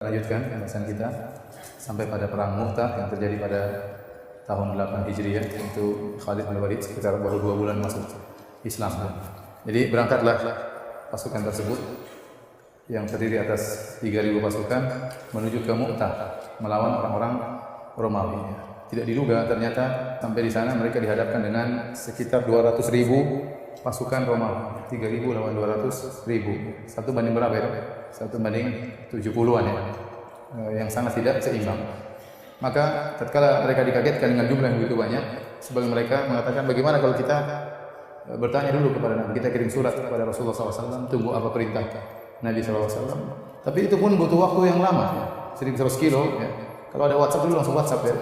Lanjutkan pembahasan kita sampai pada perang Mu'tah yang terjadi pada tahun 8 Hijriah, itu Khalid bin Walid sekitar baru 2 bulan masuk Islam. Jadi berangkatlah pasukan tersebut yang terdiri atas 3.000 pasukan menuju ke Mu'tah melawan orang-orang Romawi. Tidak diduga ternyata sampai di sana mereka dihadapkan dengan sekitar 200.000 pasukan Romawi. 3.000 lawan 200.000. Satu banding berapa ya? 1 banding 70-an ya. Yang sangat tidak seimbang. Maka tatkala mereka dikagetkan dengan jumlah yang begitu banyak, sebagian mereka mengatakan, bagaimana kalau kita bertanya dulu kepada Nabi, kita kirim surat kepada Rasulullah SAW, tunggu apa perintah Nabi SAW. Tapi itu pun butuh waktu yang lama, ya. 1.100 kilo. Ya. Kalau ada WhatsApp dulu langsung WhatsApp ya.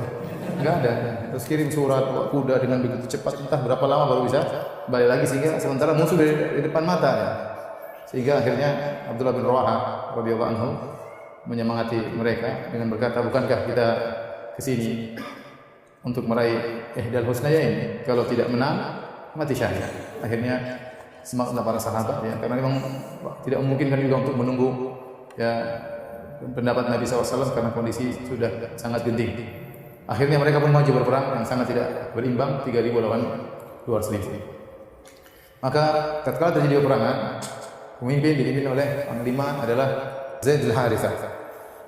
Enggak ada. Terus kirim surat kuda dengan begitu cepat, entah berapa lama baru bisa balik lagi, sehingga sementara musuh di depan mata ya. Sehingga akhirnya Abdullah bin Rawaha radhiyallahu anhu menyemangati mereka dengan berkata, bukankah kita ke sini untuk meraih ihdal husnayain, kalau tidak menang mati syahid. Akhirnya semangatlah para sahabat ya, karena memang tidak memungkinkan juga untuk menunggu ya pendapat Nabi SAW karena kondisi sudah sangat genting. Akhirnya mereka pun maju berperang yang sangat tidak berimbang, 3.000 lawan 200.000. Maka tatkala terjadi peperangan, pemimpin dipimpin oleh panglima adalah Zaid bin Harithah.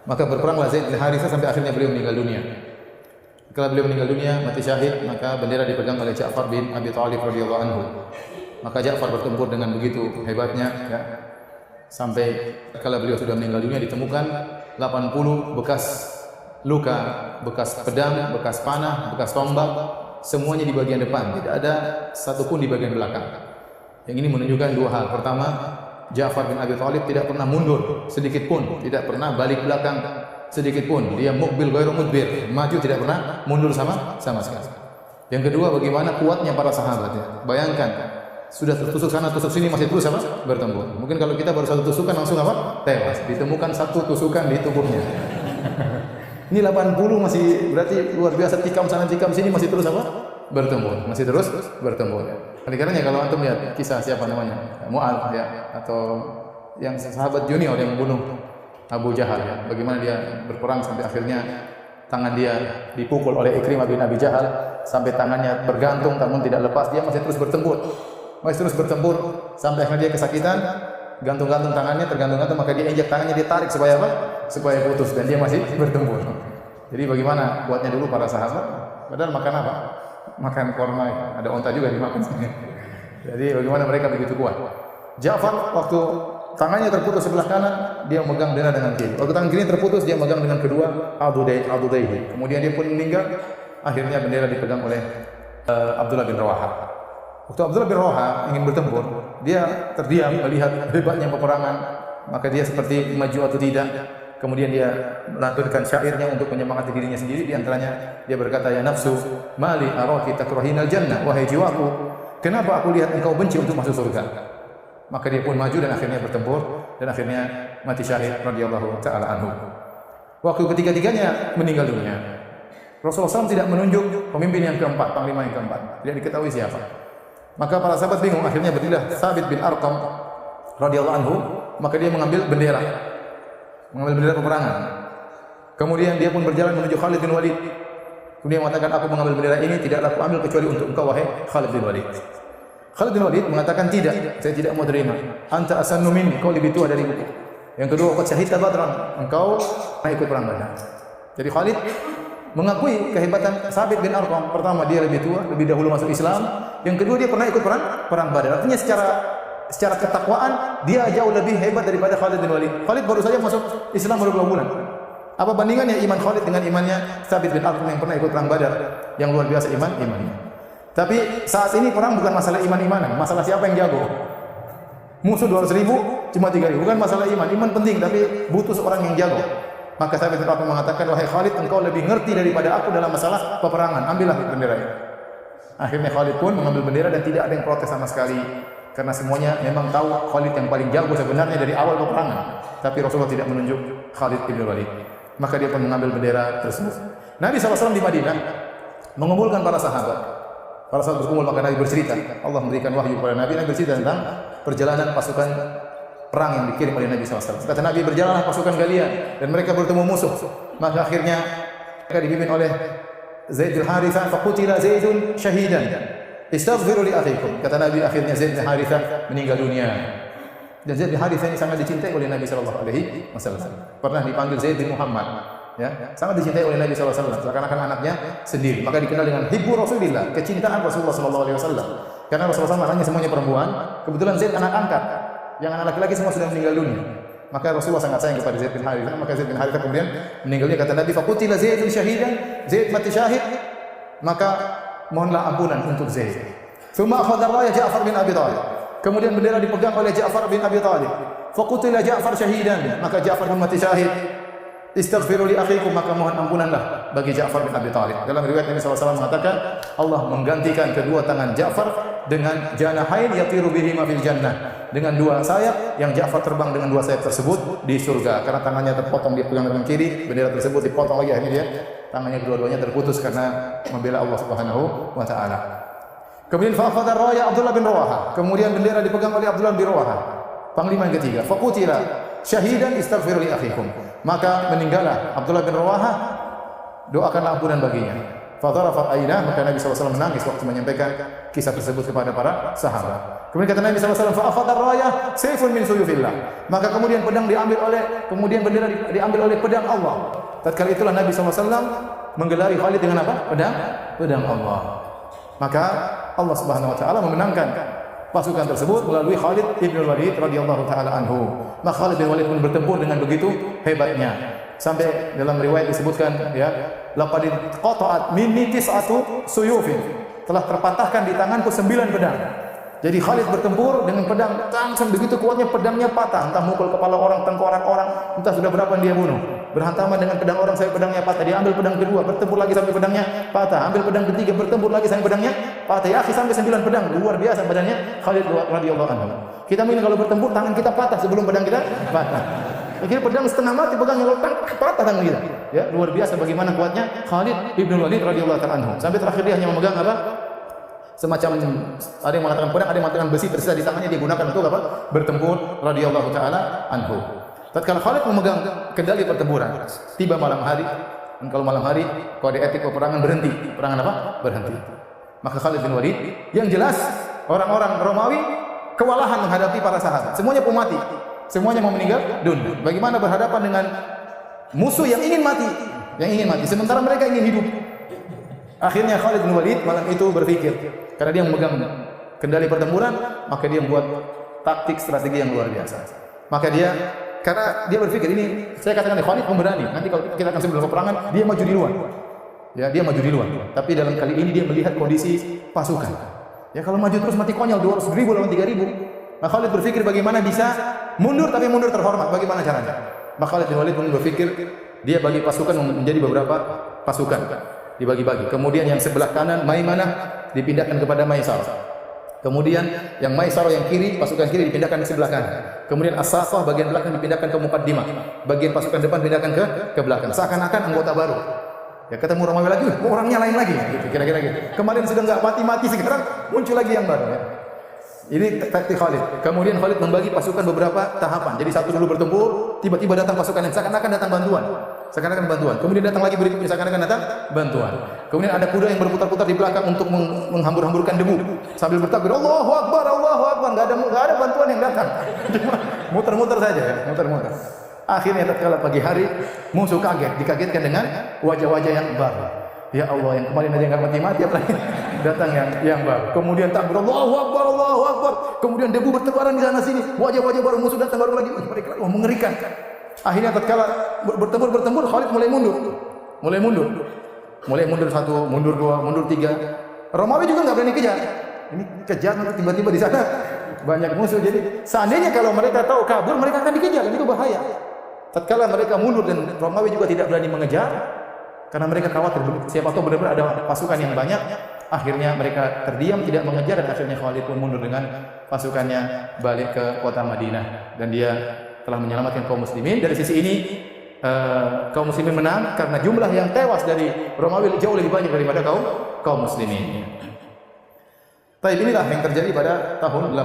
Maka berperanglah Zaid bin Harithah sampai akhirnya beliau meninggal dunia. Setelah beliau meninggal dunia, mati syahid, maka bendera dipegang oleh Ja'far bin Abi Thalib radhiyallahu anhu. Maka Ja'far bertempur dengan begitu hebatnya ya. Sampai kala beliau sudah meninggal dunia ditemukan 80 bekas luka, bekas pedang, bekas panah, bekas tombak, semuanya di bagian depan, tidak ada satupun di bagian belakang. Yang ini menunjukkan dua hal. Pertama, Ja'far bin Abi Thalib tidak pernah mundur sedikit pun, tidak pernah balik belakang sedikit pun. Dia muqbil ghairu mudbir, maju tidak pernah mundur sama sekali. Yang kedua, bagaimana kuatnya para sahabat ya. Bayangkan, sudah tertusuk sana tusuk sini masih terus apa? Bertempur. Mungkin kalau kita baru satu tusukan langsung apa? Tewas. Ditemukan satu tusukan di tubuhnya. Ini 80 masih berarti luar biasa, tikam sana tikam sini masih terus apa? Bertempur. Masih terus bertempur. Oleh karenanya kalau antum lihat kisah siapa namanya? Mu'adz ya, atau yang sahabat junior yang membunuh Abu Jahal ya. Bagaimana dia berperang sampai akhirnya tangan dia dipukul oleh Ikrimah bin Abi Jahal sampai tangannya bergantung namun tidak lepas, dia masih terus bertempur. Sampai akhirnya dia kesakitan, gantung-gantung tangannya, tergantung-gantung, maka dia injak tangannya, dia tarik supaya apa? Supaya putus, dan dia masih bertempur. Jadi bagaimana kuatnya dulu para sahabat? Padahal makan apa? Makan korma, ada onta juga dimakan. Jadi bagaimana mereka begitu kuat? Ja'far waktu tangannya terputus sebelah kanan, dia megang bendera dengan kiri. Waktu tangan kiri terputus, dia megang dengan kedua adudaihi. Kemudian dia pun meninggal. Akhirnya bendera dipegang oleh Abdullah bin Rawaha. Waktu Abdullah bin Rawaha ingin bertempur, dia terdiam melihat hebatnya peperangan. Maka dia seperti maju atau tidak. Kemudian dia melantunkan syairnya untuk menyemangati dirinya sendiri. Di antaranya dia berkata, ya nafsu mali araki takrahinal jannah, wahai jiwaku, kenapa aku lihat engkau benci untuk masuk surga? Maka dia pun maju dan akhirnya bertempur dan akhirnya mati syahid radhiyallahu taala anhu. Waktu ketiga-tiganya meninggal dunia, Rasulullah SAW tidak menunjuk pemimpin yang keempat, panglima yang keempat. Tidak diketahui siapa. Maka para sahabat bingung, akhirnya berdirilah Thabit bin Arqam radhiyallahu anhu, maka dia mengambil bendera peperangan. Kemudian dia pun berjalan menuju Khalid bin Walid. Kemudian mengatakan, aku mengambil bendera ini tidaklah aku ambil kecuali untuk engkau, wahai Khalid bin Walid. Khalid bin Walid mengatakan, tidak, saya tidak mau terima. Anta asannu minni, kau lebih tua dariku. Yang kedua, qad syahidta Badran, engkau ikut perang Badar. Jadi Khalid mengakui kehebatan Thabit bin Arqam. Pertama, dia lebih tua, lebih dahulu masuk Islam. Yang kedua, dia pernah ikut perang Badar. Artinya secara ketakwaan dia jauh lebih hebat daripada Khalid bin Walid. Khalid baru saja masuk Islam baru 2 bulan. Apa bandingannya iman Khalid dengan imannya Thabit bin Arqam yang pernah ikut perang Badar? Yang luar biasa imannya. Tapi saat ini perang bukan masalah iman-imanan, masalah siapa yang jago. Musuh 200.000, cuma 3.000. Bukan masalah iman. Iman penting, tapi butuh seorang yang jago. Maka Thabit bin Arqam mengatakan, wahai Khalid, engkau lebih ngerti daripada aku dalam masalah peperangan. Ambillah bendera ini. Akhirnya Khalid pun mengambil bendera dan tidak ada yang protes sama sekali. Karena semuanya memang tahu Khalid yang paling jago sebenarnya dari awal peperangan. Tapi Rasulullah tidak menunjuk Khalid bin Walid. Maka dia pun mengambil bendera tersebut. Nabi SAW di Madinah mengumpulkan para sahabat. Para sahabat berkumpul, maka Nabi bercerita. Allah memberikan wahyu kepada Nabi. Nabi bercerita tentang perjalanan pasukan perang yang dikirim oleh Nabi SAW. Kata Nabi, berjalanlah pasukan kalian dan mereka bertemu musuh. Maka akhirnya mereka dipimpin oleh Zaid bin Harithah, faqutila Zaidun syahidan. Istaghfiru li akhikum. Kata Nabi, akhirnya Zaid bin Harithah meninggal dunia. Dan Zaid bin Harithah ini sangat dicintai oleh Nabi sallallahu alaihi wasallam. Pernah dipanggil Zaid bin Muhammad, ya, sangat dicintai oleh Nabi sallallahu alaihi wasallam, seakan-akan anaknya sendiri. Maka dikenal dengan hibbu Rasulillah, kecintaan Rasulullah sallallahu alaihi wasallam. Karena Rasulullah SAW anaknya semuanya perempuan, kebetulan Zaid anak angkat. Yang anak laki-laki semua sudah meninggal dunia. Maka Rasulullah sangat sayang kepada Zaid bin Harithah. Maka Zaid bin Harithah kemudian meninggalnya. Kata Nabi, faqutila Zaidun syahidan. Zaid mati syahid, maka mohonlah ampunan untuk Zaid. Tsumma akhadha raya Ja'far bin Abi Thalib. Kemudian bendera dipegang oleh Ja'far bin Abi Thalib. Faqutila Ja'far syahidan. Maka Ja'far pun mati syahid. Istaghfiru li akhikum, maka mohon ampunanlah bagi Ja'far bin Abi Thalib. Dalam riwayat Nabi SAW mengatakan, Allah menggantikan kedua tangan Ja'far dengan janahain yatiru bihima fil jannah, dengan dua sayap yang Ja'far terbang dengan dua sayap tersebut di surga. Karena tangannya terpotong, dia pegang tangan kiri, bendera tersebut dipotong lagi, akhirnya dia tangannya kedua-duanya terputus karena membela Allah Subhanahu wa taala. Kemudian fa'akhadha raya Abdullah bin Rawahah. Kemudian bendera dipegang oleh Abdullah bin Rawahah, panglima yang ketiga. Faqutila syahidan istaghfiru li akhikum. Maka meninggallah Abdullah bin Rawahah, doakanlah ampunan baginya. Fadharafat ainah, maka Nabi SAW menangis waktu menyampaikan kisah tersebut kepada para sahabat. Kemudian kata Nabi SAW, fa'akhadha raya sayfun min suyufillah. Maka kemudian pedang diambil oleh, kemudian bendera diambil oleh pedang Allah. Tatkala itulah Nabi SAW menggelari Khalid dengan apa? Pedang Allah. Maka Allah Subhanahu wa taala memenangkan pasukan tersebut melalui Khalid ibn Walid radhiyallahu taala anhu. Maka Khalid bin Walid pun bertempur dengan begitu hebatnya. Sampai dalam riwayat disebutkan, ya, laqad qata'at minni tis'atu suyufin. Telah terpatahkan di tanganku 9 pedang. Jadi Khalid bertempur dengan pedang langsung begitu kuatnya pedangnya patah, entah mukul kepala orang, tengkorak orang, entah sudah berapa yang dia bunuh. Berhantaman dengan pedang orang sampai pedangnya patah. Dia ambil pedang kedua, bertempur lagi sampai pedangnya patah. Ambil pedang ketiga, bertempur lagi sampai pedangnya patah. Ya, sampai 9 pedang. Luar biasa badannya Khalid radhiyallahu anhu. Kita mungkin kalau bertempur tangan kita patah sebelum pedang kita patah. Akhirnya pedang setengah mati pegangnya patah tangan kita. Ya, luar biasa bagaimana kuatnya Khalid ibn Walid radhiyallahu ta'ala anhu. Sampai terakhir dia hanya memegang apa? Semacam, ada yang mengatakan pedang, ada yang mengatakan besi tersisa di tangannya, dia gunakan untuk apa? Bertempur radhiyallahu ta'ala anhu. Tatkala Khalid memegang kendali pertempuran, tiba malam hari, dan kalau malam hari kode etik peperangan berhenti. Peperangan apa? Berhenti. Maka Khalid bin Walid, yang jelas orang-orang Romawi kewalahan menghadapi para sahabat. Semuanya pun mati. Semuanya mau meninggal dunia. Bagaimana berhadapan dengan musuh yang ingin mati, sementara mereka ingin hidup. Akhirnya Khalid bin Walid malam itu berpikir, karena dia memegang kendali pertempuran, maka dia membuat taktik strategi yang luar biasa. Maka karena dia berpikir, ini saya katakan Khalid pemberani. Nanti kalau kita akan sebelum peperangan, dia maju duluan. Ya, dia maju duluan. Tapi dalam kali ini dia melihat kondisi pasukan. Ya, kalau maju terus mati konyol, 200.000 lawan 3.000. Nah, Khalid berpikir bagaimana bisa mundur tapi mundur terhormat. Bagaimana caranya? Maka Khalid bin Walid pun berpikir, dia bagi pasukan menjadi beberapa pasukan. Dibagi-bagi. Kemudian yang sebelah kanan Maimanah dipindahkan kepada Maisar. Kemudian yang Maisar yang kiri, pasukan kiri dipindahkan ke sebelah kanan. Kemudian As-Safah bagian belakang dipindahkan ke Muqaddimah. Bagian pasukan depan dipindahkan ke belakang. Seakan-akan anggota baru. Ya, ketemu Romawi lagi, orangnya lain lagi, gitu, kira-kira gitu. Kemarin sudah enggak mati-mati, sekarang muncul lagi yang baru, ya. Ini taktik Khalid. Kemudian Khalid membagi pasukan beberapa tahapan. Jadi satu dulu bertempur, tiba-tiba datang pasukan yang seakan-akan datang bantuan. Seakan-akan bantuan. Kemudian datang lagi berikutnya, seakan-akan datang bantuan. Kemudian ada kuda yang berputar-putar di belakang untuk menghambur-hamburkan debu sambil bertakbir, Allahu Akbar, Allahu Akbar. Enggak ada bantuan yang datang. Muter-muter saja, ya, muter-muter. Akhirnya tatkala pagi hari, musuh kaget, dikagetkan dengan wajah-wajah yang baru. Ya Allah, yang kemarin aja enggak mati-mati, apalagi datang yang baru. Kemudian takbir, Allahu Akbar, Allahu Akbar. Kemudian debu bertebaran di sana sini, wajah-wajah baru, musuh datang baru lagi. Mereka mengerikan. Akhirnya tatkala bertempur, Khalid mulai mundur. Mulai mundur satu, mundur dua, mundur tiga. Romawi juga enggak berani kejar. Ini kejar nanti tiba-tiba di sana banyak musuh. Jadi seandainya kalau mereka tahu kabur, mereka akan dikejar, dan itu bahaya. Tatkala mereka mundur dan Romawi juga tidak berani mengejar, karena mereka khawatir siapa tahu benar-benar ada pasukan yang banyak. Akhirnya mereka terdiam, tidak mengejar, dan akhirnya Khalid pun mundur dengan pasukannya balik ke kota Madinah, dan dia telah menyelamatkan kaum muslimin. Dari sisi ini kaum muslimin menang karena jumlah yang tewas dari Romawi jauh lebih banyak daripada kaum muslimin. Baik, inilah yang terjadi pada tahun